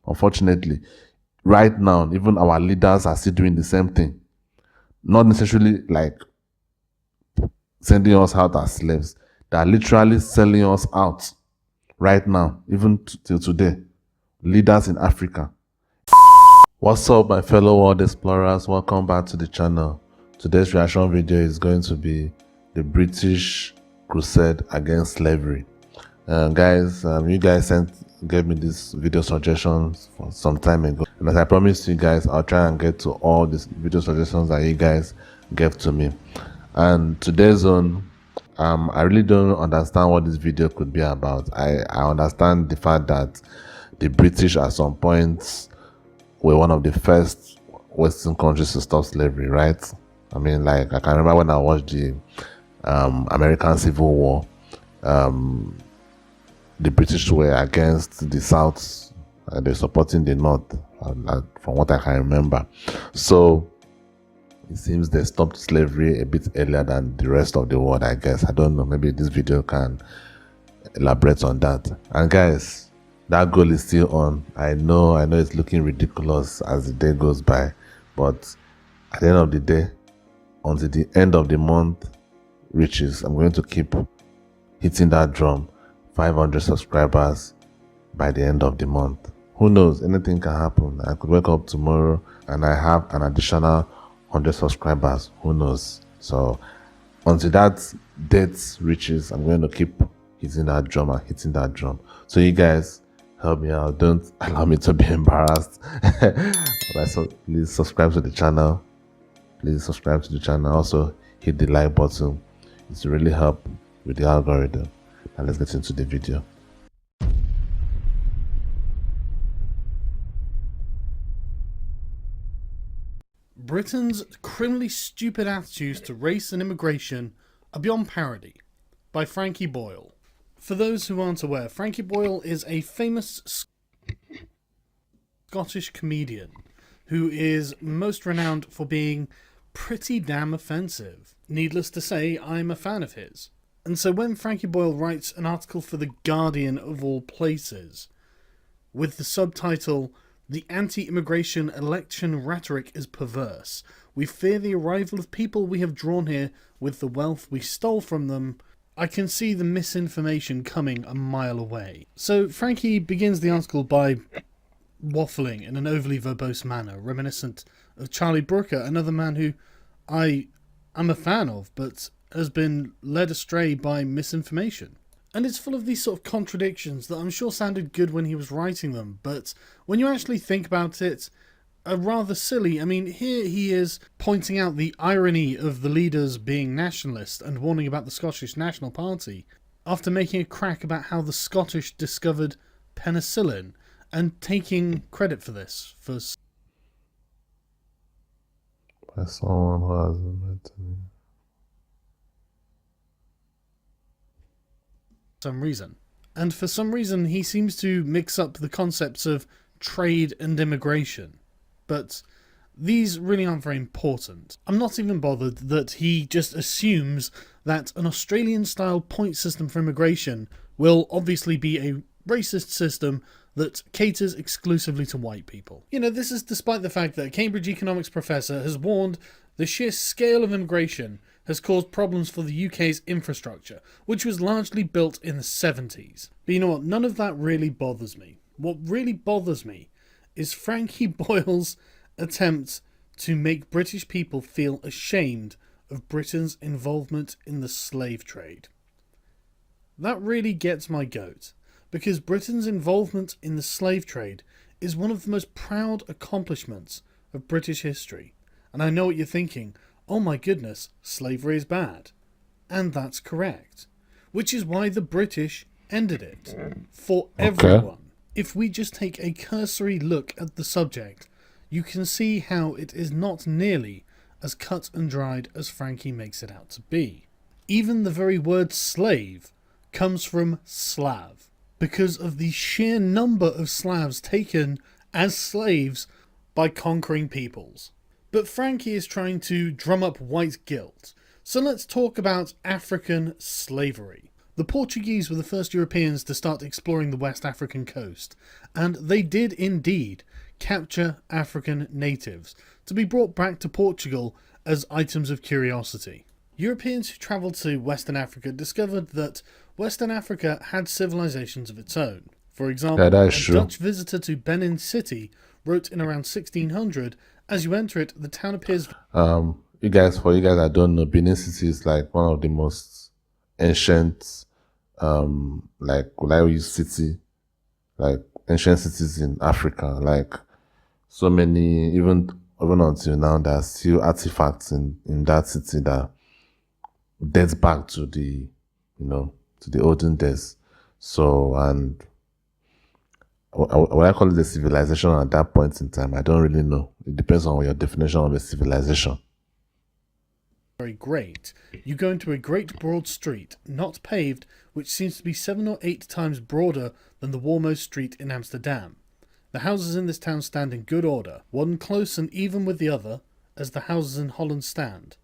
Unfortunately, right now, even our leaders are still doing the same thing. Not necessarily like sending us out as slaves. They are literally selling us out right now, even till today. Leaders in Africa. What's up, my fellow world explorers? Welcome back to the channel. Today's reaction video is going to be the British Crusade against slavery. Guys, you guys gave me this video suggestions for some time ago, and as I promised you guys, I'll try and get to all these video suggestions that you guys gave to me. And today's one, I really don't understand what this video could be about. I understand the fact that the British at some point were one of the first Western countries to stop slavery, right? I mean, like, I can remember when I watched the American Civil War, the British were against the South, they're supporting the North, from what I can remember. So it seems they stopped slavery a bit earlier than the rest of the world, I guess. I don't know, maybe this video can elaborate on that. And guys, that goal is still on. I know it's looking ridiculous as the day goes by, but at the end of the day, until the end of the month reaches, I'm going to keep hitting that drum. 500 subscribers by the end of the month. Who knows, anything can happen. I could wake up tomorrow and I have an additional 100 subscribers. Who knows? So until that date reaches, I'm going to keep hitting that drum and hitting that drum. So you guys, help me out. Don't allow me to be embarrassed. So please subscribe to the channel. Please subscribe to the channel. Also hit the like button. It's really help with the algorithm. And let's get into the video. Britain's criminally stupid attitudes to race and immigration are beyond parody, by Frankie Boyle. For those who aren't aware, Frankie Boyle is a famous Scottish comedian who is most renowned for being pretty damn offensive. Needless to say, I'm a fan of his. And so when Frankie Boyle writes an article for The Guardian of all places, with the subtitle, "The anti-immigration election rhetoric is perverse. We fear the arrival of people we have drawn here with the wealth we stole from them," I can see the misinformation coming a mile away. So Frankie begins the article by waffling in an overly verbose manner, reminiscent of Charlie Brooker, another man who I am a fan of, but has been led astray by misinformation. And it's full of these sort of contradictions that I'm sure sounded good when he was writing them, but when you actually think about it, are rather silly. I mean, here he is pointing out the irony of the leaders being nationalist and warning about the Scottish National Party, after making a crack about how the Scottish discovered penicillin, and taking credit for this for someone who hasn't met me. some reason. And for some reason he seems to mix up the concepts of trade and immigration. But these really aren't very important. I'm not even bothered that he just assumes that an Australian-style point system for immigration will obviously be a racist system that caters exclusively to white people. You know, this is despite the fact that a Cambridge economics professor has warned the sheer scale of immigration has caused problems for the UK's infrastructure, which was largely built in the 70s. But you know what? None of that really bothers me. What really bothers me is Frankie Boyle's attempt to make British people feel ashamed of Britain's involvement in the slave trade. That really gets my goat, because Britain's involvement in the slave trade is one of the most proud accomplishments of British history. And I know what you're thinking, oh my goodness, slavery is bad. And that's correct. Which is why the British ended it. For everyone. If we just take a cursory look at the subject, you can see how it is not nearly as cut and dried as Frankie makes it out to be. Even the very word slave comes from Slav, because of the sheer number of Slavs taken as slaves by conquering peoples. But Frankie is trying to drum up white guilt, so let's talk about African slavery. The Portuguese were the first Europeans to start exploring the West African coast, and they did indeed capture African natives to be brought back to Portugal as items of curiosity. Europeans who travelled to Western Africa discovered that Western Africa had civilizations of its own. For example, that a is true. Dutch visitor to Benin City wrote in around 1600, as you enter it, the town appears... For you guys that don't know, Benin City is like one of the most ancient, city, like ancient cities in Africa. Like so many, even until now, there are still artifacts in that city that dates back to the olden days. So, and what I call it the civilization at that point in time, I don't really know. It depends on your definition of a civilization. Very great. You go into a great broad street, not paved, which seems to be 7 or 8 times broader than the Warmost Street in Amsterdam. The houses in this town stand in good order, one close and even with the other, as the houses in Holland stand.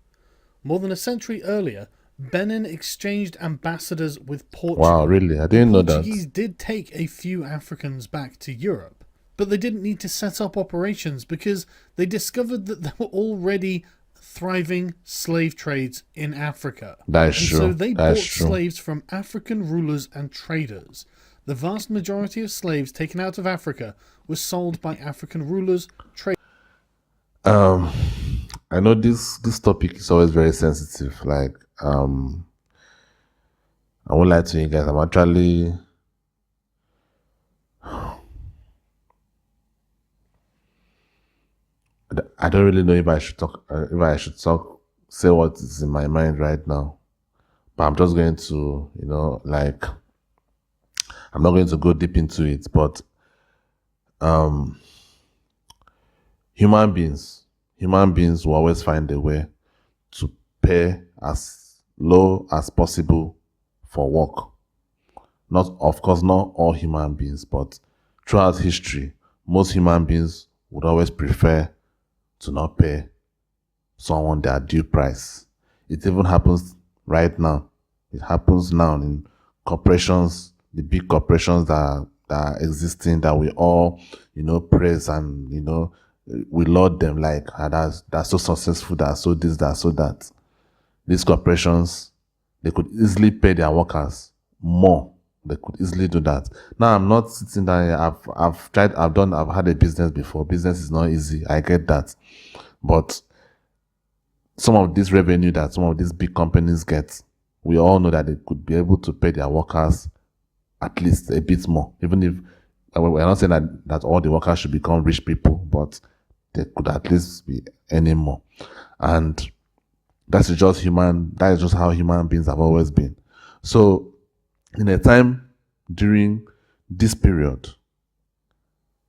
More than a century earlier, Benin exchanged ambassadors with Portugal. Wow, really? I didn't know that. The Portuguese did take a few Africans back to Europe, but they didn't need to set up operations because they discovered that there were already thriving slave trades in Africa. That is true. So they bought slaves from African rulers and traders. The vast majority of slaves taken out of Africa was sold by African rulers, traders. I know this topic is always very sensitive. Like, I won't lie to you guys. I'm actually I don't really know if I should say what is in my mind right now. But I'm just going to, I'm not going to go deep into it. But human beings will always find a way to pay as low as possible for work. Of course, not all human beings, but throughout history, most human beings would always prefer to not pay someone their due price. It even happens right now. It happens now in corporations, the big corporations that are existing, that we all, praise and, we laud them like, that's so successful, that's so this, that's so that. These corporations, they could easily pay their workers more. They could easily do that. Now, I'm not sitting down here. I've had a business before. Business is not easy. I get that. But some of this revenue that some of these big companies get, we all know that they could be able to pay their workers at least a bit more. Even if we're not saying that all the workers should become rich people, but they could at least be earning more. And that is just how human beings have always been. So, in a time during this period,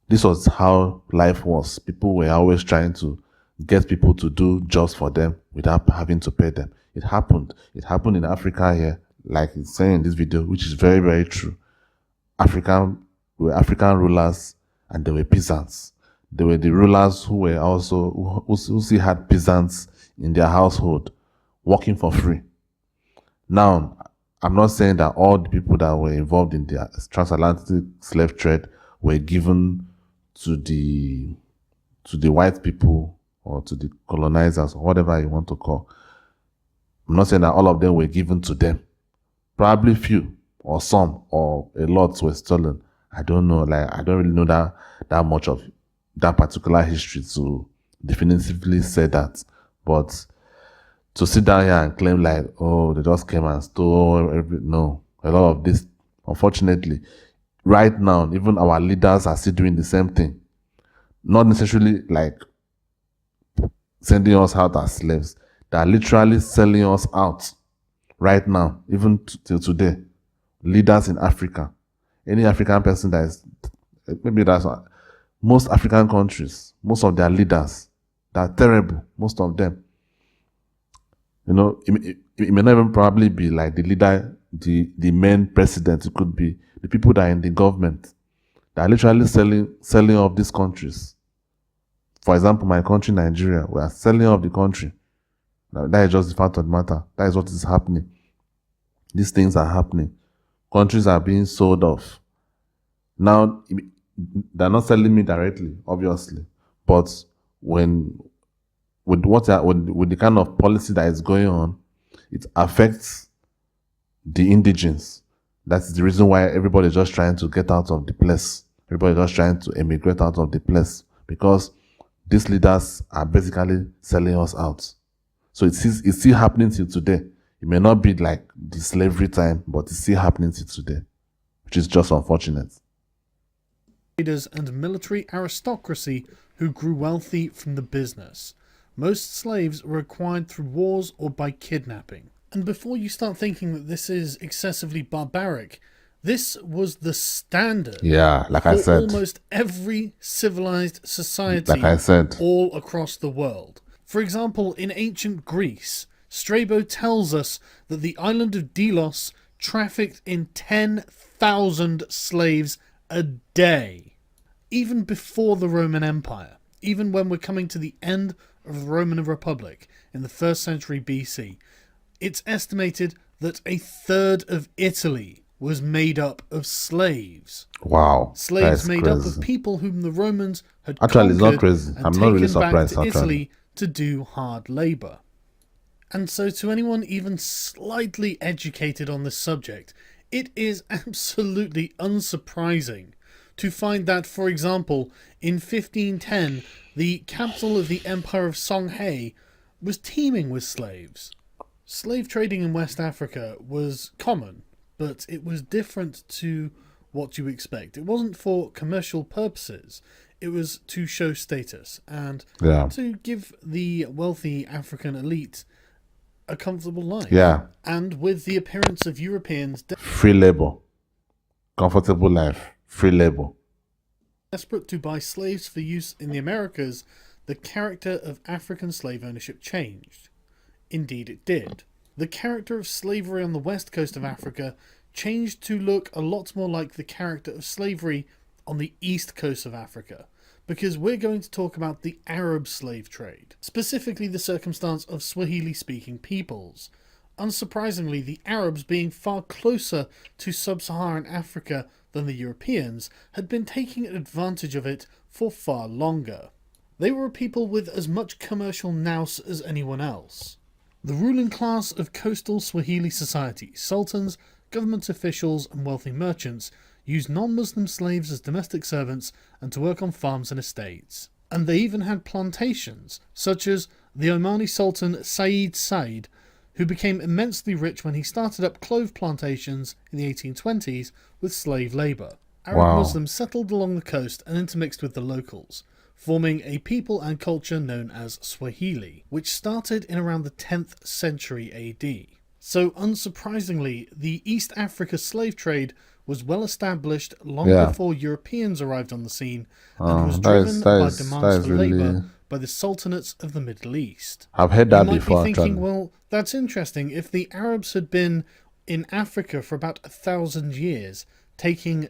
this was how life was. People were always trying to get people to do jobs for them without having to pay them. It happened. It happened in Africa here, like it's saying in this video, which is very, very true. African rulers and they were peasants. They were the rulers who were also who still had peasants in their household working for free. Now, I'm not saying that all the people that were involved in the transatlantic slave trade were given to the white people or to the colonizers or whatever you want to call. I'm not saying that all of them were given to them. Probably few or some or a lot were stolen. I don't know. Like, I don't really know that much of that particular history to definitively say that. But to sit down here and claim like, oh, they just came and stole no. A lot of this, unfortunately, right now, even our leaders are still doing the same thing. Not necessarily like sending us out as slaves. They are literally selling us out right now, even till today. Leaders in Africa. Any African person that is, maybe that's most African countries, most of their leaders, they are terrible, most of them. It may not even probably be like the leader, the main president. It could be the people that are in the government. They are literally selling off these countries. For example, my country, Nigeria, we are selling off the country. Now, that is just the fact of the matter. That is what is happening. These things are happening. countries are being sold off. Now, they're not selling me directly, obviously, but when with with the kind of policy that is going on, it affects the indigens. That's the reason why everybody's just trying to get out of the place. Everybody's just trying to emigrate out of the place because these leaders are basically selling us out. So it's still happening till today. It may not be like the slavery time, but it's still happening till today, which is just unfortunate. Traders and military aristocracy who grew wealthy from the business. Most slaves were acquired through wars or by kidnapping. And before you start thinking that this is excessively barbaric, this was the standard Like I for said, almost every civilized society like I said, all across the world. For example, in ancient Greece, Strabo tells us that the island of Delos trafficked in 10,000 slaves a day. Even before the Roman Empire, even when we're coming to the end of the Roman Republic in the 1st century BC, it's estimated that a third of Italy was made up of slaves. wow. Slaves made up crazy. of people whom the Romans had Actually, it's not conquered crazy. and I'm taken not really back surprised, to actually. Italy to do hard labour. And so to anyone even slightly educated on this subject, it is absolutely unsurprising to find that, for example, in 1510, the capital of the Empire of Songhai was teeming with slaves. Slave trading in West Africa was common, but it was different to what you expect. It wasn't for commercial purposes. It was to show status and to give the wealthy African elite a comfortable life. And with the appearance of Europeans Free labor. Comfortable life. Free labor. desperate to buy slaves for use in the Americas, the character of African slave ownership changed. Indeed it did. The character of slavery on the west coast of Africa changed to look a lot more like the character of slavery on the east coast of Africa, because we're going to talk about the Arab slave trade, specifically the circumstance of Swahili-speaking peoples. Unsurprisingly, the Arabs, being far closer to sub-Saharan Africa than the Europeans, had been taking advantage of it for far longer. They were a people with as much commercial nous as anyone else. The ruling class of coastal Swahili society, sultans, government officials and wealthy merchants, used non-Muslim slaves as domestic servants and to work on farms and estates. And they even had plantations, such as the Omani Sultan Said Said, who became immensely rich when he started up clove plantations in the 1820s with slave labour. Arab Muslims settled along the coast and intermixed with the locals, forming a people and culture known as Swahili, which started in around the 10th century AD. So unsurprisingly, the East Africa slave trade was well established long before Europeans arrived on the scene and was driven by demands for labour by the sultanates of the Middle East. I've heard that before. You might be thinking, well, that's interesting. If the Arabs had been in Africa for about 1,000 years, taking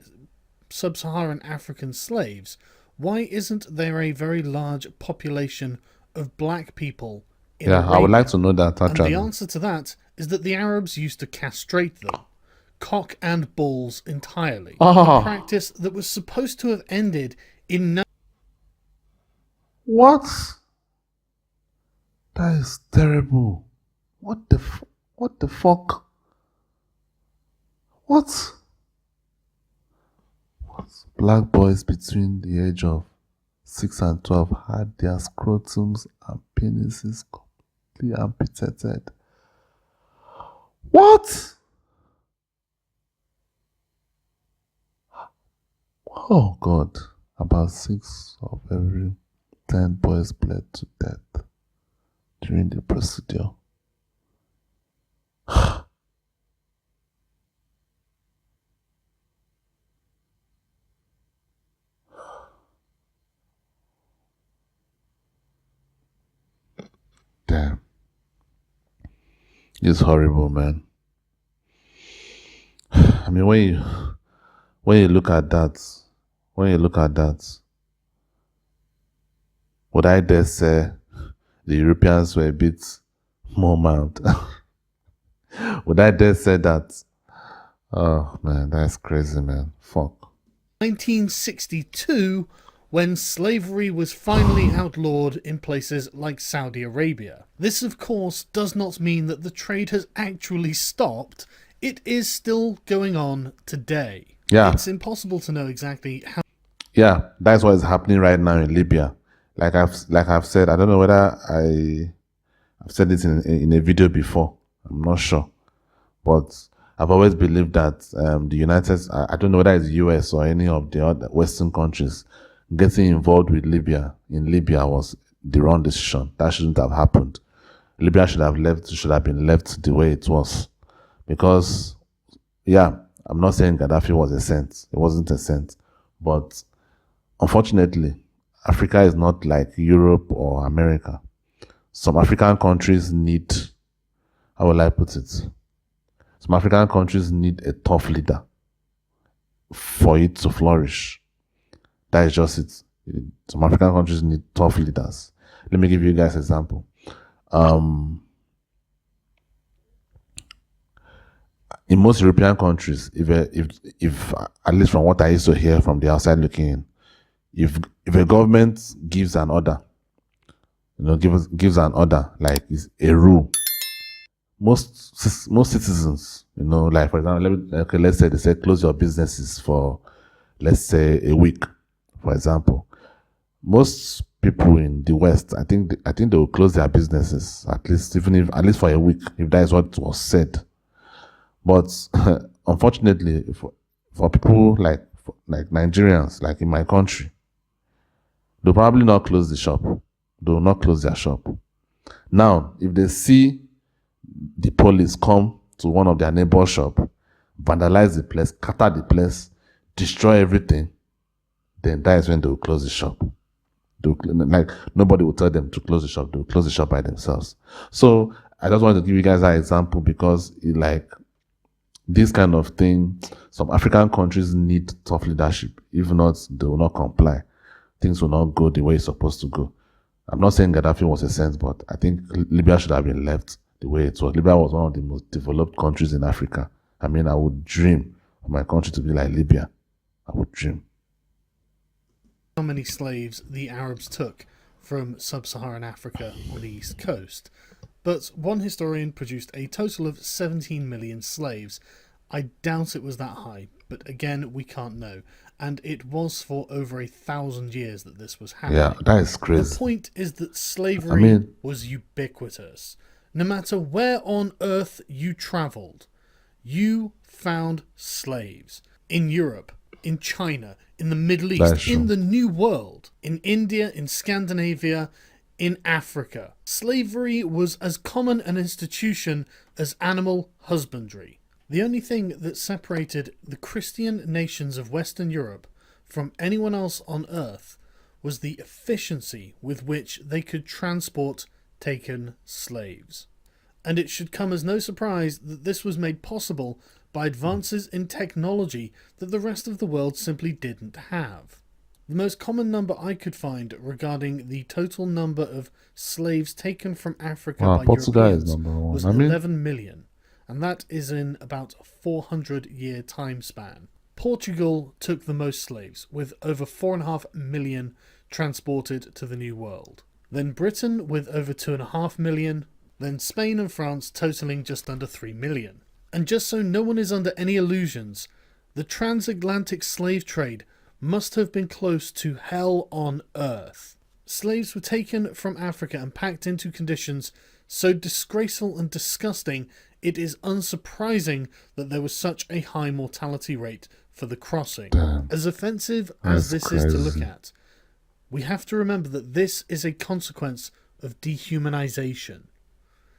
sub-Saharan African slaves, why isn't there a very large population of black people in Arabia? I would like to know that, actually. And the answer to that is that the Arabs used to castrate them, cock and balls entirely. A practice that was supposed to have ended in What? That is terrible. What the fuck? What? Black boys between the age of 6 and 12 had their scrotums and penises completely amputated. What? Oh God. About 6 of every 10 boys bled to death during the procedure. Damn. It's horrible, man. I mean, when you look at that, would I dare say the Europeans were a bit more mild? Would I dare say that Oh man, that's crazy, man. Fuck. 1962, when slavery was finally outlawed in places like Saudi Arabia. This, of course, does not mean that the trade has actually stopped. It is still going on today. Yeah, It's impossible to know exactly how. yeah, that's what is happening right now in Libya. Like I've said, I don't know whether I've said it in a video before. I'm not sure, but I've always believed that the I don't know whether it's US or any of the other Western countries getting involved with Libya in Libya was the wrong decision. That shouldn't have happened. Libya should have been left the way it was, because yeah, I'm not saying Gaddafi was a saint. It wasn't a saint, but unfortunately, Africa is not like Europe or America. Some African countries need, how will I put it? Some African countries need a tough leader for it to flourish. That is just it. Some African countries need tough leaders. Let me give you guys an example. In most European countries, if at least from what I used to hear from the outside looking in, if a government gives an order, gives an order like it's a rule, most citizens, like for example, let's say they say close your businesses for, let's say, a week, for example. Most people in the West, I think they will close their businesses at least for a week, if that is what was said. But unfortunately, for people like Nigerians, like in my country, they'll probably not close the shop. They will not close their shop. Now, if they see the police come to one of their neighbor shop, vandalize the place, scatter the place, destroy everything, then that is when they will close the shop. Like, nobody will tell them to close the shop. They will close the shop by themselves. So I just wanted to give you guys that example because this kind of thing, some African countries need tough leadership. If not, they will not comply. Things will not go the way it's supposed to go. I'm not saying Gaddafi was a saint, but I think Libya should have been left the way it was. Libya was one of the most developed countries in Africa. I mean, I would dream of my country to be like Libya. I would dream. How many slaves the Arabs took from sub-Saharan Africa on the east coast, but one historian produced a total of 17 million slaves. I doubt it was that high, but again, we can't know. And it was for over 1,000 years that this was happening. Yeah, that is crazy. The point is that slavery was ubiquitous. No matter where on earth you travelled, you found slaves. In Europe, in China, in the Middle East, in the New World, in India, in Scandinavia, in Africa. Slavery was as common an institution as animal husbandry. The only thing that separated the Christian nations of Western Europe from anyone else on Earth was the efficiency with which they could transport taken slaves. And it should come as no surprise that this was made possible by advances in technology that the rest of the world simply didn't have. The most common number I could find regarding the total number of slaves taken from Africa by Europeans was 11 million. And that is in about a 400-year time span. Portugal took the most slaves, with over 4.5 million transported to the New World. Then Britain with over 2.5 million. Then Spain and France totaling just under 3 million. And just so no one is under any illusions, the transatlantic slave trade must have been close to hell on earth. Slaves were taken from Africa and packed into conditions so disgraceful and disgusting, it is unsurprising that there was such a high mortality rate for the crossing. Damn. As offensive as this is to look at, we have to remember that this is a consequence of dehumanization.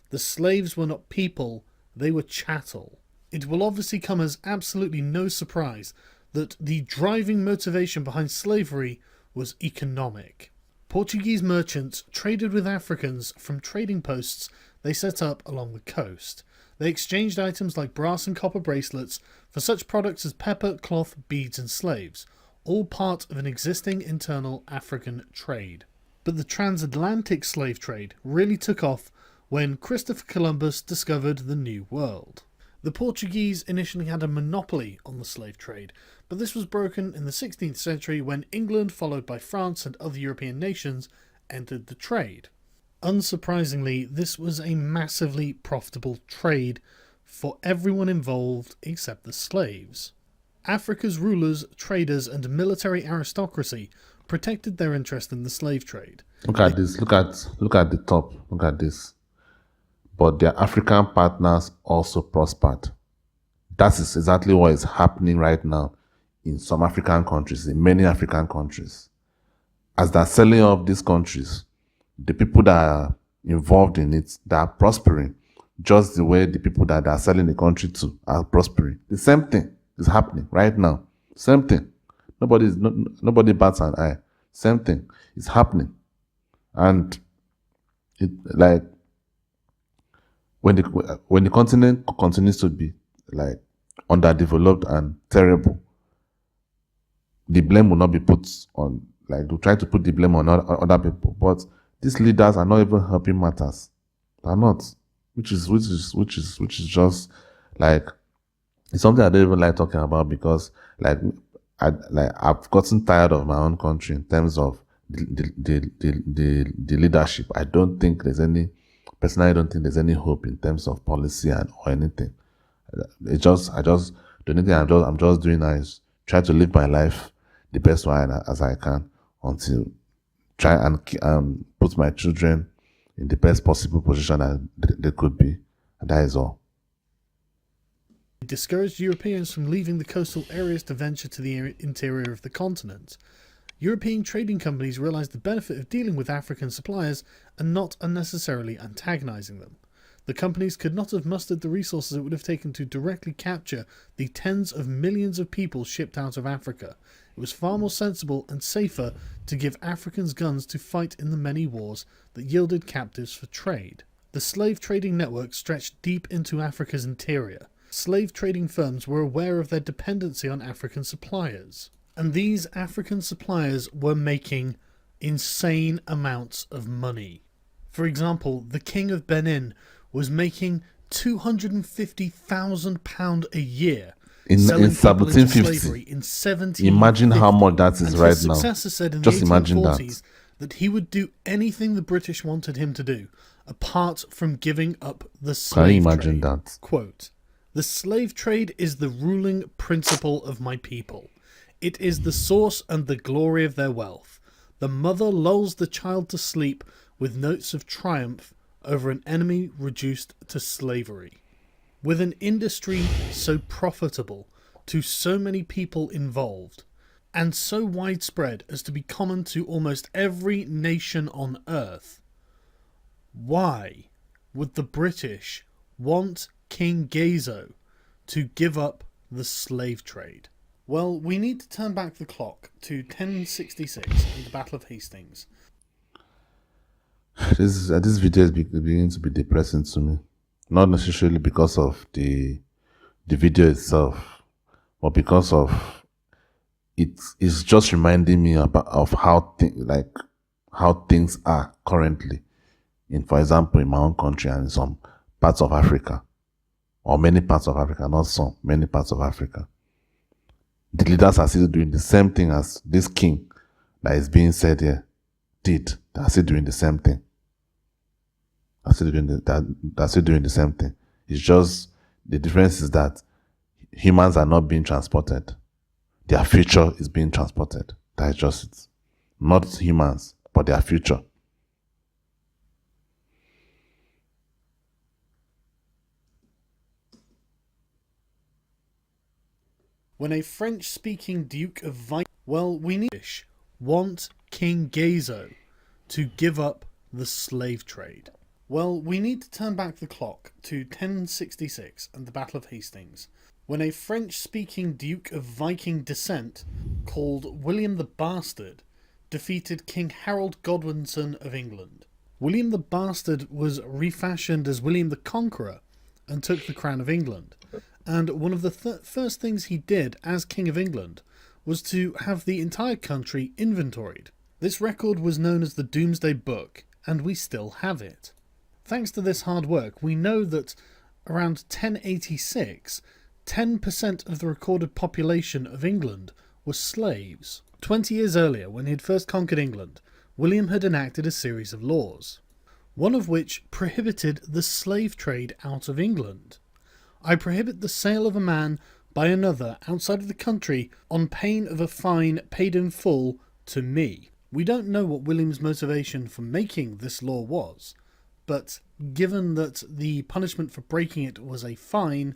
The slaves were not people, they were chattel. It will obviously come as absolutely no surprise that the driving motivation behind slavery was economic. Portuguese merchants traded with Africans from trading posts they set up along the coast. They exchanged items like brass and copper bracelets for such products as pepper, cloth, beads and slaves, all part of an existing internal African trade. But the transatlantic slave trade really took off when Christopher Columbus discovered the New World. The Portuguese initially had a monopoly on the slave trade, but this was broken in the 16th century when England, followed by France and other European nations, entered the trade. Unsurprisingly, this was a massively profitable trade for everyone involved except the slaves. Africa's rulers, traders, and military aristocracy protected their interest in the slave trade. Look at this. Look at the top. Look at this. But their African partners also prospered. That is exactly what is happening right now in some African countries, in many African countries. As they're selling off these countries, the people that are involved in it, they are prospering, just the way the people that are selling the country to are prospering. The same thing is happening right now. Same thing. Nobody bats an eye. Same thing is happening. And it, like, when the continent continues to be like underdeveloped and terrible, the blame will not be put on, like, they'll try to put the blame on other people. But these leaders are not even helping matters. They're not. Which is just like, it's something I don't even like talking about, because I've gotten tired of my own country in terms of the leadership. I don't think there's any, personally, I don't think there's any hope in terms of policy or anything. I'm just doing now is try to live my life the best way as I can, until try and put my children in the best possible position that they could be. And that is all. It discouraged Europeans from leaving the coastal areas to venture to the interior of the continent. European trading companies realized the benefit of dealing with African suppliers and not unnecessarily antagonizing them. The companies could not have mustered the resources it would have taken to directly capture the tens of millions of people shipped out of Africa. It was far more sensible and safer to give Africans guns to fight in the many wars that yielded captives for trade. The slave trading network stretched deep into Africa's interior. Slave trading firms were aware of their dependency on African suppliers, and these African suppliers were making insane amounts of money. For example, the King of Benin was making £250,000 a year in 1750. In 1750. Imagine how much that is right now. His successor said in Just the imagine 1840s that he would do anything the British wanted him to do, apart from giving up the slave Can you imagine trade. that? Quote, "The slave trade is the ruling principle of my people. It is the source and the glory of their wealth. The mother lulls the child to sleep with notes of triumph over an enemy reduced to slavery. With an industry so profitable to so many people involved, and so widespread as to be common to almost every nation on earth, why would the British want King Gezo to give up the slave trade?" Well, we need to turn back the clock to 1066 and the Battle of Hastings. This video is beginning to be depressing to me. Not necessarily because of the video itself, but because of it's just reminding me of how things are currently, for example, in my own country and in some parts of Africa, or many parts of Africa, not some, many parts of Africa. The leaders are still doing the same thing as this king that is being said here did. They're still doing the same thing. They're still doing the same thing. It's just, the difference is that humans are not being transported. Their future is being transported. That is just it. Not humans, but their future. When a French-speaking Duke of want King Gezo to give up the slave trade. Well, we need to turn back the clock to 1066 and the Battle of Hastings, when a French-speaking Duke of Viking descent called William the Bastard defeated King Harold Godwinson of England. William the Bastard was refashioned as William the Conqueror and took the crown of England. And one of the first things he did as King of England was to have the entire country inventoried. This record was known as the Domesday Book, and we still have it. Thanks to this hard work, we know that Around 1086, 10% of the recorded population of England were slaves. 20 years earlier, when he had first conquered England, William had enacted a series of laws, one of which prohibited the slave trade out of England. I prohibit the sale of a man by another outside of the country on pain of a fine paid in full to me. We don't know what William's motivation for making this law was, but given that the punishment for breaking it was a fine,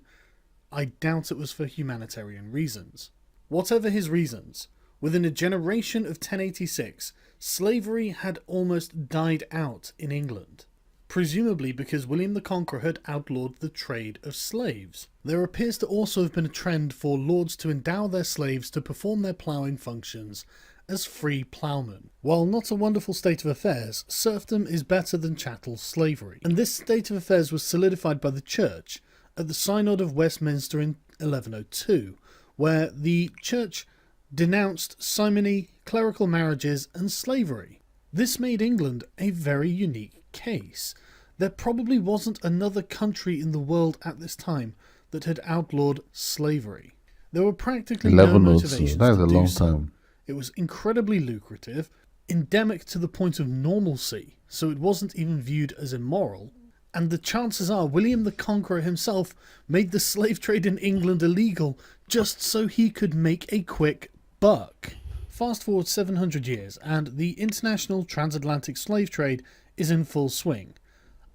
I doubt it was for humanitarian reasons. Whatever his reasons, within a generation of 1086, slavery had almost died out in England, presumably because William the Conqueror had outlawed the trade of slaves. There appears to also have been a trend for lords to endow their slaves to perform their ploughing functions as free ploughmen. While not a wonderful state of affairs, serfdom is better than chattel slavery, and this state of affairs was solidified by the Church at the Synod of Westminster in 1102, where the Church denounced simony, clerical marriages, and slavery. This made England a very unique case. There probably wasn't another country in the world at this time that had outlawed slavery. There were practically no motivations That is to a do long so. time. It was incredibly lucrative, endemic to the point of normalcy, so it wasn't even viewed as immoral, and the chances are William the Conqueror himself made the slave trade in England illegal just so he could make a quick buck. Fast forward 700 years, and the international transatlantic slave trade is in full swing,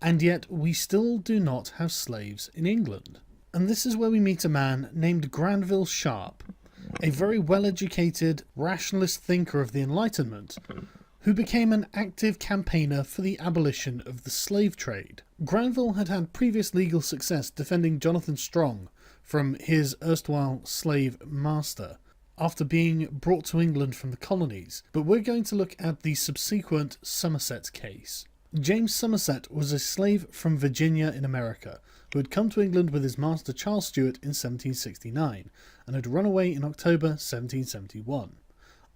and yet we still do not have slaves in England. And this is where we meet a man named Granville Sharp, a very well-educated, rationalist thinker of the Enlightenment, who became an active campaigner for the abolition of the slave trade. Granville had had previous legal success defending Jonathan Strong from his erstwhile slave master, after being brought to England from the colonies, but we're going to look at the subsequent Somerset case. James Somerset was a slave from Virginia in America, who had come to England with his master Charles Stuart in 1769, and had run away in October 1771.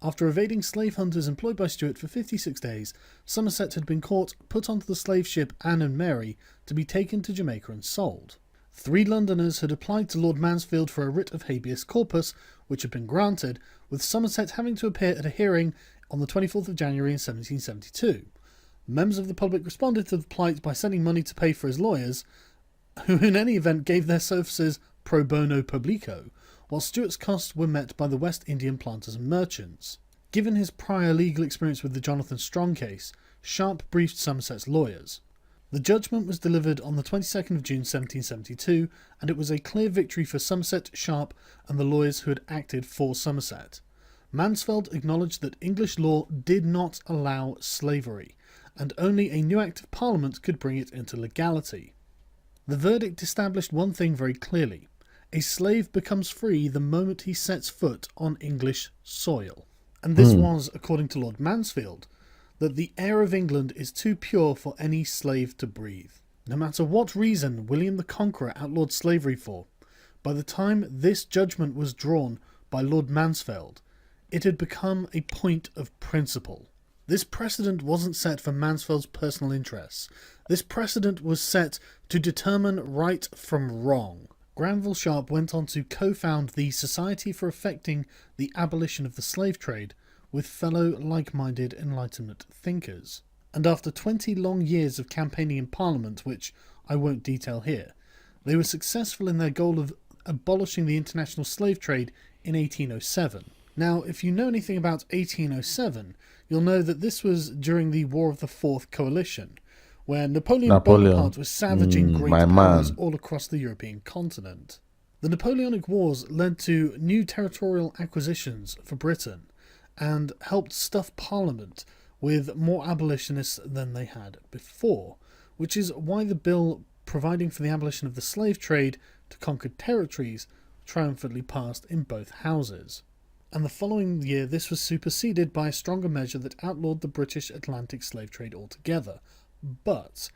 After evading slave hunters employed by Stuart for 56 days, Somerset had been caught, put onto the slave ship Anne and Mary, to be taken to Jamaica and sold. 3 Londoners had applied to Lord Mansfield for a writ of habeas corpus, which had been granted, with Somerset having to appear at a hearing on the 24th of January in 1772. Members of the public responded to the plight by sending money to pay for his lawyers, who in any event gave their services pro bono publico, while Stuart's costs were met by the West Indian planters and merchants. Given his prior legal experience with the Jonathan Strong case, Sharp briefed Somerset's lawyers. The judgment was delivered on the 22nd of June 1772, and it was a clear victory for Somerset, Sharp, and the lawyers who had acted for Somerset. Mansfield acknowledged that English law did not allow slavery, and only a new Act of Parliament could bring it into legality. The verdict established one thing very clearly: a slave becomes free the moment he sets foot on English soil. And this was, according to Lord Mansfield, that the air of England is too pure for any slave to breathe. No matter what reason William the Conqueror outlawed slavery for, by the time this judgment was drawn by Lord Mansfield, it had become a point of principle. This precedent wasn't set for Mansfield's personal interests. This precedent was set to determine right from wrong. Granville Sharp went on to co-found the Society for Effecting the Abolition of the Slave Trade with fellow like-minded Enlightenment thinkers. And after 20 long years of campaigning in Parliament, which I won't detail here, they were successful in their goal of abolishing the international slave trade in 1807. Now, if you know anything about 1807, you'll know that this was during the War of the Fourth Coalition, where Napoleon Bonaparte was savaging great powers all across the European continent. The Napoleonic Wars led to new territorial acquisitions for Britain, and helped stuff Parliament with more abolitionists than they had before, which is why the bill providing for the abolition of the slave trade to conquered territories triumphantly passed in both houses. And the following year this was superseded by a stronger measure that outlawed the British Atlantic slave trade altogether. But,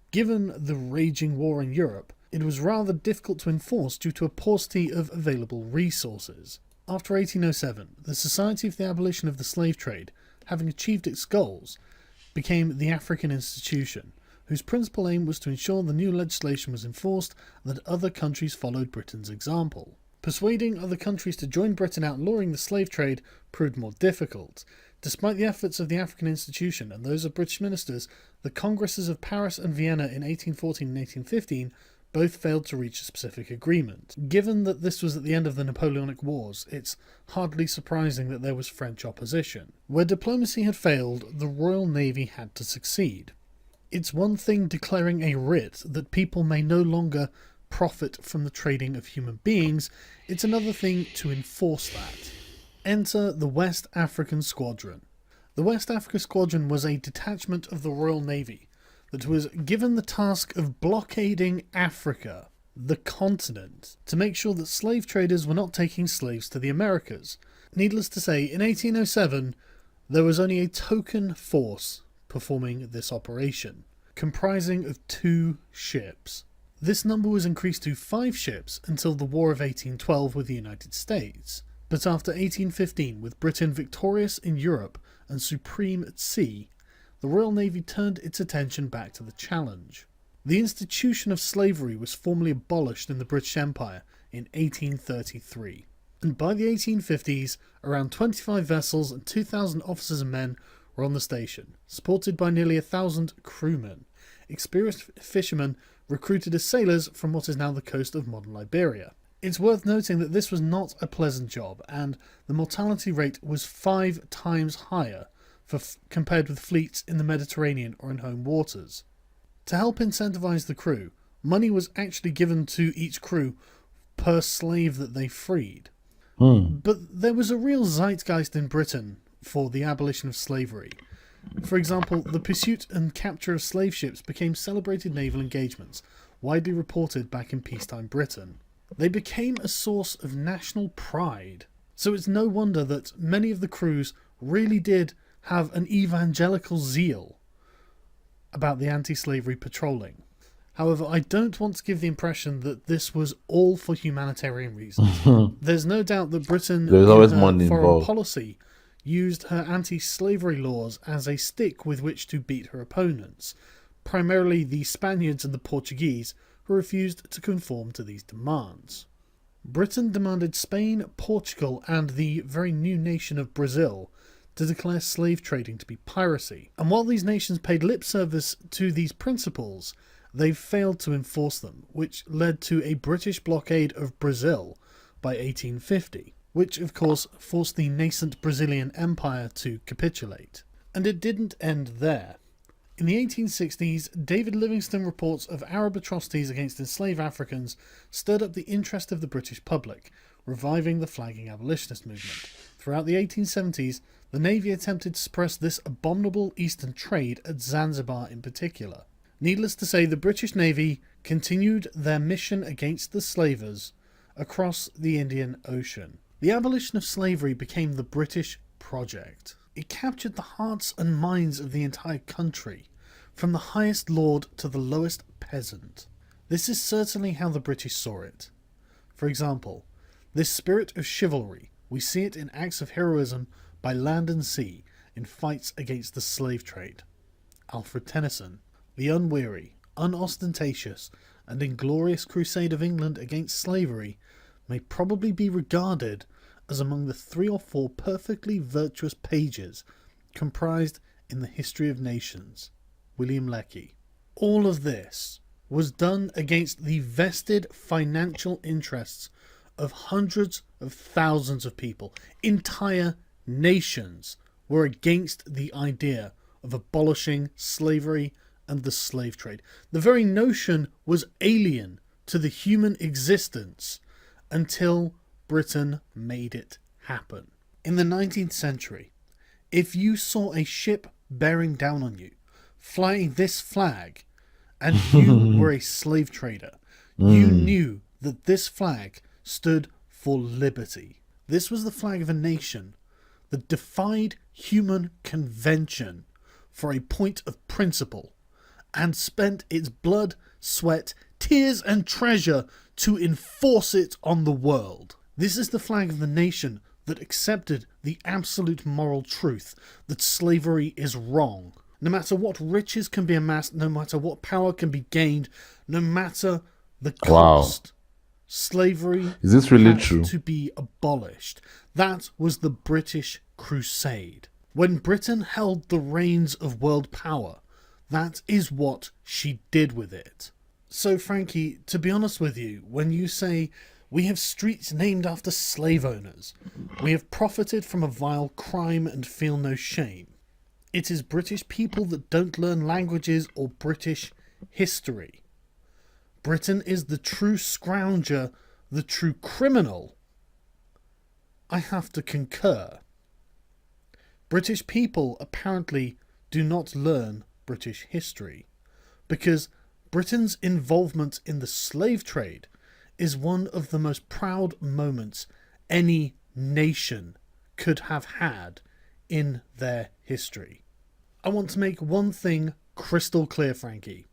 given the raging war in Europe, it was rather difficult to enforce due to a paucity of available resources. After 1807, the Society for the Abolition of the Slave Trade, having achieved its goals, became the African Institution, whose principal aim was to ensure the new legislation was enforced and that other countries followed Britain's example. Persuading other countries to join Britain outlawing the slave trade proved more difficult. Despite the efforts of the African Institution and those of British ministers, the Congresses of Paris and Vienna in 1814 and 1815 both failed to reach a specific agreement. Given that this was at the end of the Napoleonic Wars, it's hardly surprising that there was French opposition. Where diplomacy had failed, the Royal Navy had to succeed. It's one thing declaring a writ that people may no longer profit from the trading of human beings, it's another thing to enforce that. Enter the West African Squadron. The West Africa Squadron was a detachment of the Royal Navy that was given the task of blockading Africa, the continent, to make sure that slave traders were not taking slaves to the Americas. Needless to say, in 1807, there was only a token force performing this operation, comprising of 2 ships. This number was increased to 5 ships until the War of 1812 with the United States. But after 1815, with Britain victorious in Europe and supreme at sea, the Royal Navy turned its attention back to the challenge. The institution of slavery was formally abolished in the British Empire in 1833, and by the 1850s, around 25 vessels and 2,000 officers and men were on the station, supported by nearly 1,000 crewmen. Experienced fishermen recruited as sailors from what is now the coast of modern Liberia. It's worth noting that this was not a pleasant job, and the mortality rate was 5 times higher compared with fleets in the Mediterranean or in home waters. To help incentivize the crew, money was actually given to each crew per slave that they freed. But there was a real zeitgeist in Britain for the abolition of slavery. For example, the pursuit and capture of slave ships became celebrated naval engagements, widely reported back in peacetime Britain. They became a source of national pride. So it's no wonder that many of the crews really did have an evangelical zeal about the anti-slavery patrolling. However, I don't want to give the impression that this was all for humanitarian reasons. There's no doubt that Britain, There's always in her money foreign involved. policy, used her anti-slavery laws as a stick with which to beat her opponents, primarily the Spaniards and the Portuguese, who refused to conform to these demands. Britain demanded Spain, Portugal, and the very new nation of Brazil to declare slave trading to be piracy. And while these nations paid lip service to these principles, they failed to enforce them, which led to a British blockade of Brazil by 1850, which of course forced the nascent Brazilian Empire to capitulate. And it didn't end there. In the 1860s, David Livingstone reports of Arab atrocities against enslaved Africans stirred up the interest of the British public, reviving the flagging abolitionist movement. Throughout the 1870s, the Navy attempted to suppress this abominable eastern trade at Zanzibar in particular. Needless to say, the British Navy continued their mission against the slavers across the Indian Ocean. The abolition of slavery became the British project. It captured the hearts and minds of the entire country, from the highest lord to the lowest peasant. This is certainly how the British saw it. For example, this spirit of chivalry, we see it in acts of heroism by land and sea in fights against the slave trade. Alfred Tennyson, the unweary, unostentatious, and inglorious crusade of England against slavery may probably be regarded as among the 3 or 4 perfectly virtuous pages comprised in the History of Nations. William Lecky. All of this was done against the vested financial interests of hundreds of thousands of people. Entire nations were against the idea of abolishing slavery and the slave trade. The very notion was alien to the human existence until Britain made it happen. In the 19th century, if you saw a ship bearing down on you, flying this flag, and you were a slave trader, you knew that this flag stood for liberty. This was the flag of a nation that defied human convention for a point of principle and spent its blood, sweat, tears and treasure to enforce it on the world. This is the flag of the nation that accepted the absolute moral truth that slavery is wrong. No matter what riches can be amassed, no matter what power can be gained, no matter the cost, slavery is this really had true? to be abolished. That was the British Crusade. When Britain held the reins of world power, that is what she did with it. So Frankie, to be honest with you, when you say we have streets named after slave owners, we have profited from a vile crime and feel no shame, it is British people that don't learn languages or British history. Britain is the true scrounger, the true criminal. I have to concur. British people apparently do not learn British history, because Britain's involvement in the slave trade is one of the most proud moments any nation could have had in their history. I want to make one thing crystal clear, Frankie.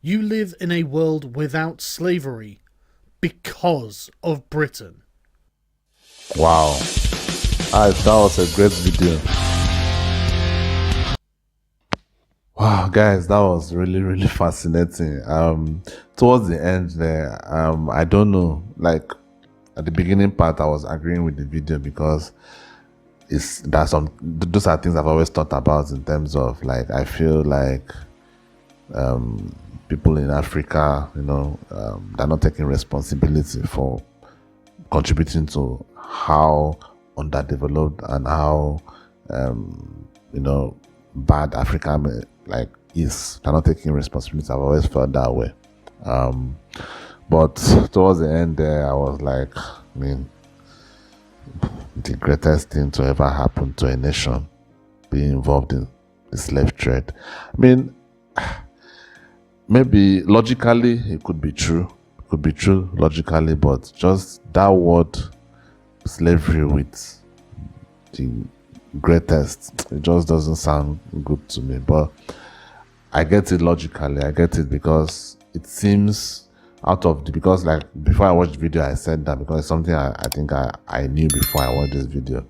You live in a world without slavery because of Britain. Wow. That was a great video. Wow, guys, that was really, really fascinating. Towards the end there, I don't know, like at the beginning part, I was agreeing with the video because those are things I've always thought about in terms of, like, I feel like people in Africa, they're not taking responsibility for contributing to how underdeveloped and how bad Africa is. They're not taking responsibility. I've always felt that way. But towards the end there, I was like, the greatest thing to ever happen to a nation being involved in the slave trade. Maybe logically it could be true. It could be true logically, but just that word slavery with the greatest, it just doesn't sound good to me. But I get it logically. I get it because it seems because like before I watched the video I said that because it's something I think I knew before I watched this video,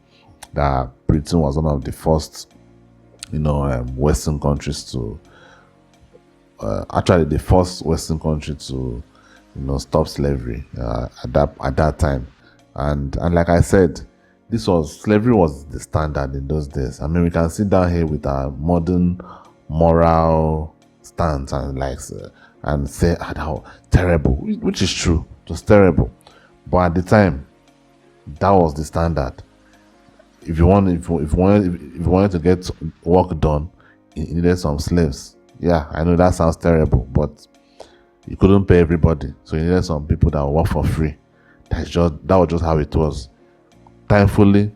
that Britain was one of the first Western countries to actually the first Western country to stop slavery at that time. And like I said, slavery was the standard in those days. We can sit down here with our modern moral stance and say how terrible, which is true, it was terrible. But at the time, that was the standard. If you wanted to get work done, you needed some slaves. Yeah, I know that sounds terrible, but you couldn't pay everybody, so you needed some people that would work for free. That was just how it was. Thankfully,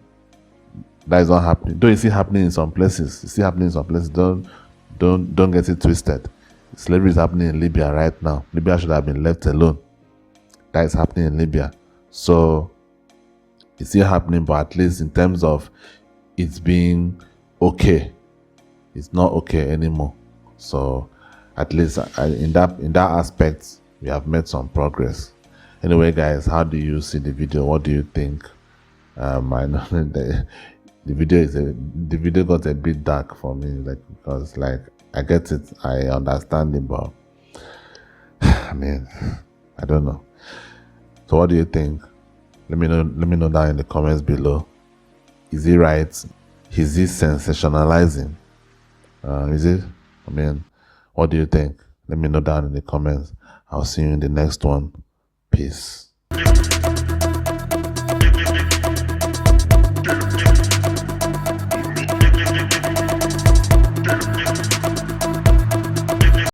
that is not happening. Though you see happening in some places. Don't get it twisted. Slavery is happening in Libya right now. Libya should have been left alone. That is happening in Libya. So it's still happening, but at least in terms of it's being okay, it's not okay anymore. So at least in that aspect, we have made some progress. Anyway, guys, how do you see the video? What do you think? I know the video got a bit dark for me, because I get it, I understand it, but I don't know. So what do you think? Let me know down in the comments below. Is he right? Is he sensationalizing? Is it? What do you think? Let me know down in the comments. I'll see you in the next one. Peace.